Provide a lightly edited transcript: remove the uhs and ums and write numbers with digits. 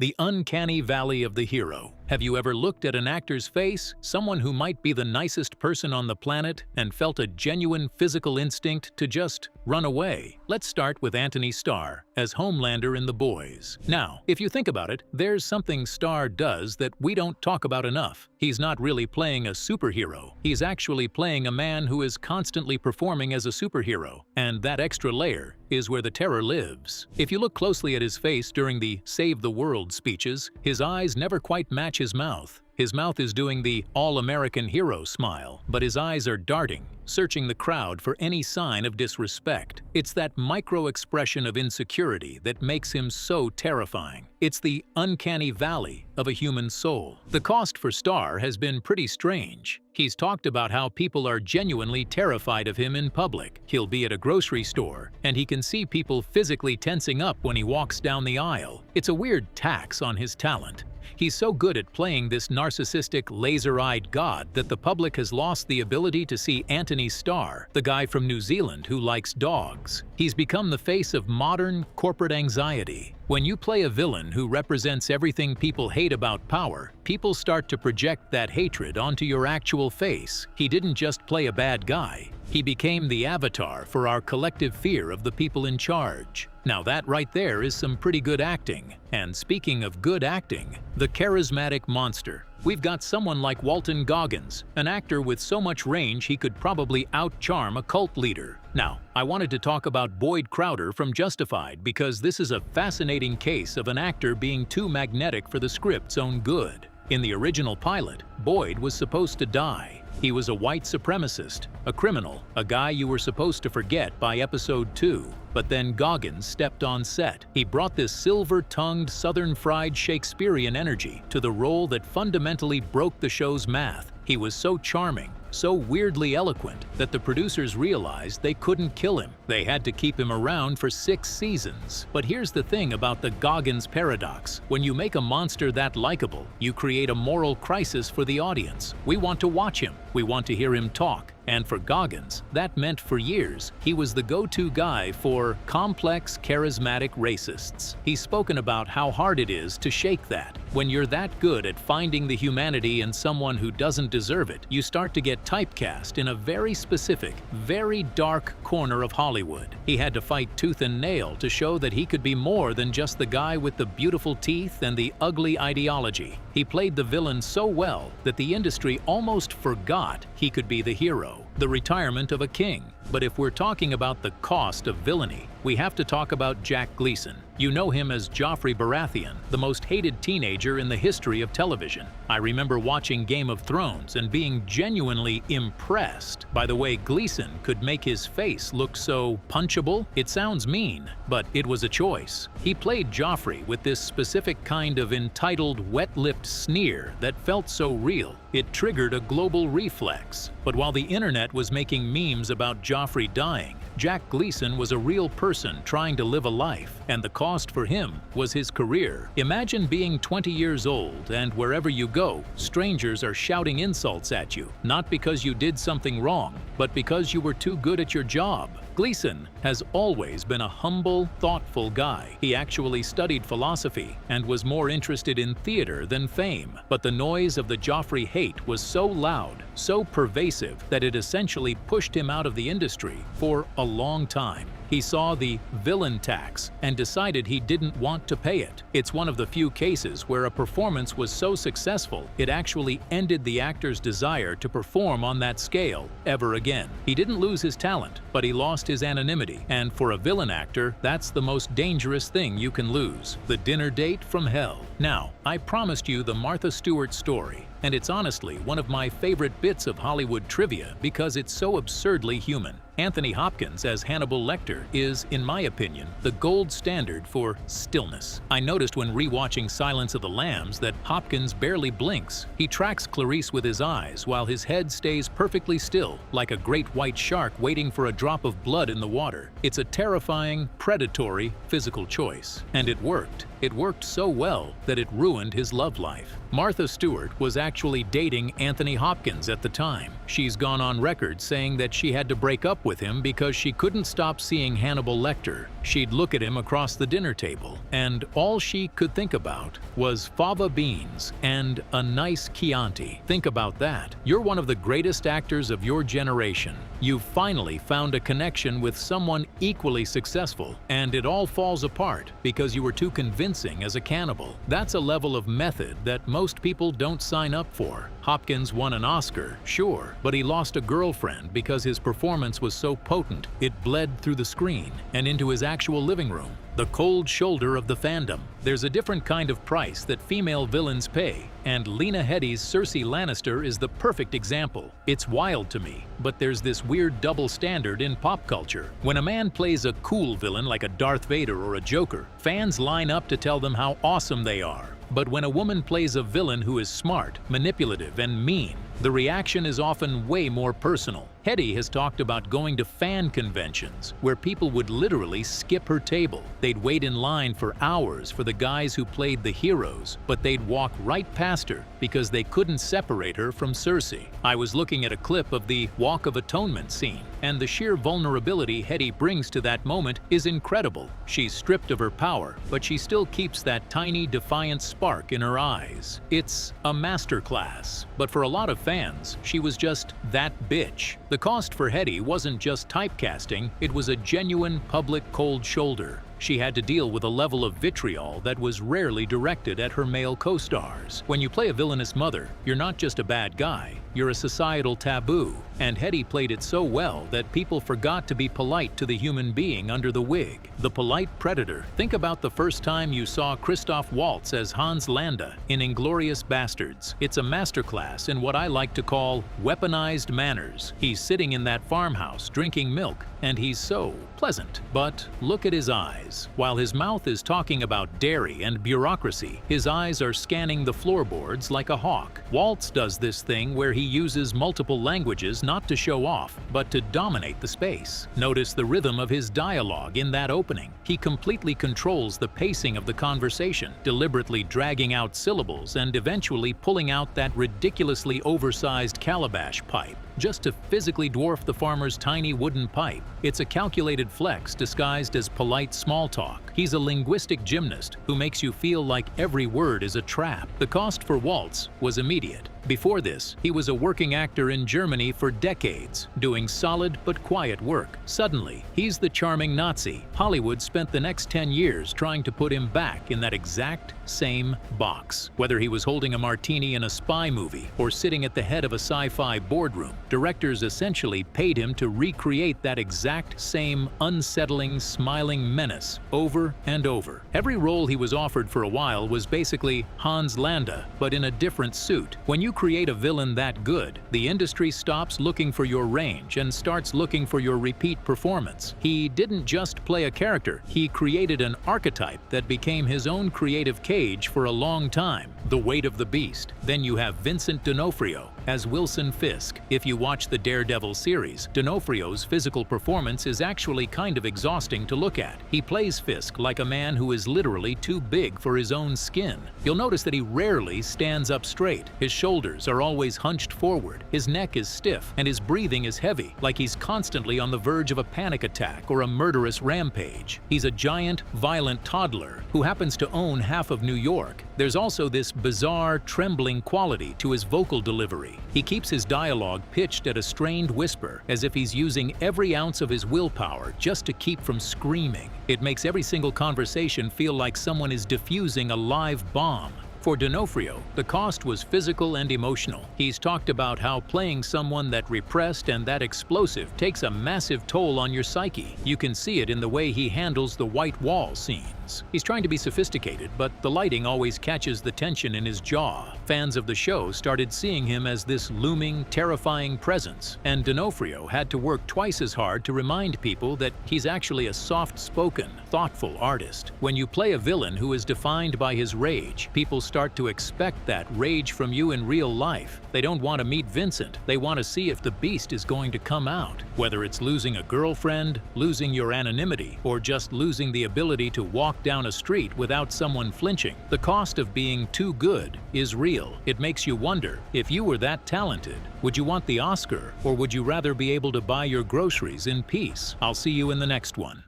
The uncanny valley of the hero. Have you ever looked at an actor's face, someone who might be the nicest person on the planet, and felt a genuine physical instinct to just run away? Let's start with Antony Starr as Homelander in The Boys. Now, if you think about it, there's something Starr does that we don't talk about enough. He's not really playing a superhero. He's actually playing a man who is constantly performing as a superhero, and that extra layer is where the terror lives. If you look closely at his face during the Save the World speeches, his eyes never quite match his mouth. His mouth is doing the all-American hero smile, but his eyes are darting, searching the crowd for any sign of disrespect. It's that micro-expression of insecurity that makes him so terrifying. It's the uncanny valley of a human soul. The cost for Starr has been pretty strange. He's talked about how people are genuinely terrified of him in public. He'll be at a grocery store, and he can see people physically tensing up when he walks down the aisle. It's a weird tax on his talent. He's so good at playing this narcissistic, laser-eyed god that the public has lost the ability to see Antony Starr, the guy from New Zealand who likes dogs. He's become the face of modern corporate anxiety. When you play a villain who represents everything people hate about power, people start to project that hatred onto your actual face. He didn't just play a bad guy. He became the avatar for our collective fear of the people in charge. Now that right there is some pretty good acting. And speaking of good acting, the charismatic monster. We've got someone like Walton Goggins, an actor with so much range he could probably out-charm a cult leader. Now, I wanted to talk about Boyd Crowder from Justified because this is a fascinating case of an actor being too magnetic for the script's own good. In the original pilot, Boyd was supposed to die. He was a white supremacist, a criminal, a guy you were supposed to forget by episode 2. But then Goggins stepped on set. He brought this silver-tongued, southern-fried Shakespearean energy to the role that fundamentally broke the show's math. He was so charming, so weirdly eloquent, that the producers realized they couldn't kill him. They had to keep him around for 6 seasons. But here's the thing about the Goggins paradox. When you make a monster that likable, you create a moral crisis for the audience. We want to watch him. We want to hear him talk. And for Goggins, that meant for years, he was the go-to guy for complex, charismatic racists. He's spoken about how hard it is to shake that. When you're that good at finding the humanity in someone who doesn't deserve it, you start to get typecast in a very specific, very dark corner of Hollywood. He had to fight tooth and nail to show that he could be more than just the guy with the beautiful teeth and the ugly ideology. He played the villain so well that the industry almost forgot he could be the hero, the retirement of a king. But if we're talking about the cost of villainy, we have to talk about Jack Gleason. You know him as Joffrey Baratheon, the most hated teenager in the history of television. I remember watching Game of Thrones and being genuinely impressed by the way Gleason could make his face look so punchable. It sounds mean, but it was a choice. He played Joffrey with this specific kind of entitled, wet-lipped sneer that felt so real. It triggered a global reflex. But while the internet was making memes about Joffrey dying, Jack Gleason was a real person trying to live a life, and the cost for him was his career. Imagine being 20 years old, and wherever you go, strangers are shouting insults at you, not because you did something wrong, but because you were too good at your job. Gleason has always been a humble, thoughtful guy. He actually studied philosophy and was more interested in theater than fame. But the noise of the Joffrey hate was so loud, so pervasive, that it essentially pushed him out of the industry for a long time. He saw the villain tax and decided he didn't want to pay it. It's one of the few cases where a performance was so successful it actually ended the actor's desire to perform on that scale ever again. He didn't lose his talent, but he lost his anonymity. And for a villain actor, that's the most dangerous thing you can lose. The dinner date from hell. Now, I promised you the Martha Stewart story, and it's honestly one of my favorite bits of Hollywood trivia because it's so absurdly human. Anthony Hopkins as Hannibal Lecter is, in my opinion, the gold standard for stillness. I noticed when rewatching Silence of the Lambs that Hopkins barely blinks. He tracks Clarice with his eyes while his head stays perfectly still, like a great white shark waiting for a drop of blood in the water. It's a terrifying, predatory, physical choice. And it worked. It worked so well that it ruined his love life. Martha Stewart was actually dating Anthony Hopkins at the time. She's gone on record saying that she had to break up with him because she couldn't stop seeing Hannibal Lecter. She'd look at him across the dinner table, and all she could think about was fava beans and a nice Chianti. Think about that. You're one of the greatest actors of your generation. You've finally found a connection with someone equally successful, and it all falls apart because you were too convincing as a cannibal. That's a level of method that most people don't sign up for. Hopkins won an Oscar, sure, but he lost a girlfriend because his performance was so potent it bled through the screen and into his actual living room. The cold shoulder of the fandom. There's a different kind of price that female villains pay, and Lena Headey's Cersei Lannister is the perfect example. It's wild to me, but there's this weird double standard in pop culture. When a man plays a cool villain like a Darth Vader or a Joker, fans line up to tell them how awesome they are. But when a woman plays a villain who is smart, manipulative, and mean, the reaction is often way more personal. Headey has talked about going to fan conventions where people would literally skip her table. They'd wait in line for hours for the guys who played the heroes, but they'd walk right past her because they couldn't separate her from Cersei. I was looking at a clip of the Walk of Atonement scene, and the sheer vulnerability Headey brings to that moment is incredible. She's stripped of her power, but she still keeps that tiny, defiant spark in her eyes. It's a masterclass. But for a lot of fans, she was just that bitch. The cost for Headey wasn't just typecasting, it was a genuine public cold shoulder. She had to deal with a level of vitriol that was rarely directed at her male co-stars. When you play a villainous mother, you're not just a bad guy, you're a societal taboo. And Headey played it so well that people forgot to be polite to the human being under the wig. The polite predator. Think about the first time you saw Christoph Waltz as Hans Landa in Inglourious Bastards. It's a masterclass in what I like to call weaponized manners. He's sitting in that farmhouse drinking milk, and he's so pleasant. But look at his eyes. While his mouth is talking about dairy and bureaucracy, his eyes are scanning the floorboards like a hawk. Waltz does this thing where he uses multiple languages not to show off, but to dominate the space. Notice the rhythm of his dialogue in that opening. He completely controls the pacing of the conversation, deliberately dragging out syllables and eventually pulling out that ridiculously oversized calabash pipe, just to physically dwarf the farmer's tiny wooden pipe. It's a calculated flex disguised as polite small talk. He's a linguistic gymnast who makes you feel like every word is a trap. The cost for Waltz was immediate. Before this, he was a working actor in Germany for decades, doing solid but quiet work. Suddenly, he's the charming Nazi. Hollywood spent the next 10 years trying to put him back in that exact same box. Whether he was holding a martini in a spy movie or sitting at the head of a sci-fi boardroom, directors essentially paid him to recreate that exact same unsettling, smiling menace over and over. Every role he was offered for a while was basically Hans Landa, but in a different suit. When you create a villain that good, the industry stops looking for your range and starts looking for your repeat performance. He didn't just play a character, he created an archetype that became his own creative cage for a long time. The weight of the beast. Then you have Vincent D'Onofrio as Wilson Fisk. If you watch the Daredevil series, D'Onofrio's physical performance is actually kind of exhausting to look at. He plays Fisk like a man who is literally too big for his own skin. You'll notice that he rarely stands up straight. His shoulders are always hunched forward, his neck is stiff, and his breathing is heavy, like he's constantly on the verge of a panic attack or a murderous rampage. He's a giant, violent toddler who happens to own half of New York. There's also this bizarre, trembling quality to his vocal delivery. He keeps his dialogue pitched at a strained whisper, as if he's using every ounce of his willpower just to keep from screaming. It makes every single conversation feel like someone is defusing a live bomb. For D'Onofrio, the cost was physical and emotional. He's talked about how playing someone that repressed and that explosive takes a massive toll on your psyche. You can see it in the way he handles the white wall scenes. He's trying to be sophisticated, but the lighting always catches the tension in his jaw. Fans of the show started seeing him as this looming, terrifying presence, and D'Onofrio had to work twice as hard to remind people that he's actually a soft-spoken, thoughtful artist. When you play a villain who is defined by his rage, people start to expect that rage from you in real life. They don't want to meet Vincent. They want to see if the beast is going to come out. Whether it's losing a girlfriend, losing your anonymity, or just losing the ability to walk walk down a street without someone flinching. The cost of being too good is real. It makes you wonder, if you were that talented, would you want the Oscar, or would you rather be able to buy your groceries in peace? I'll see you in the next one.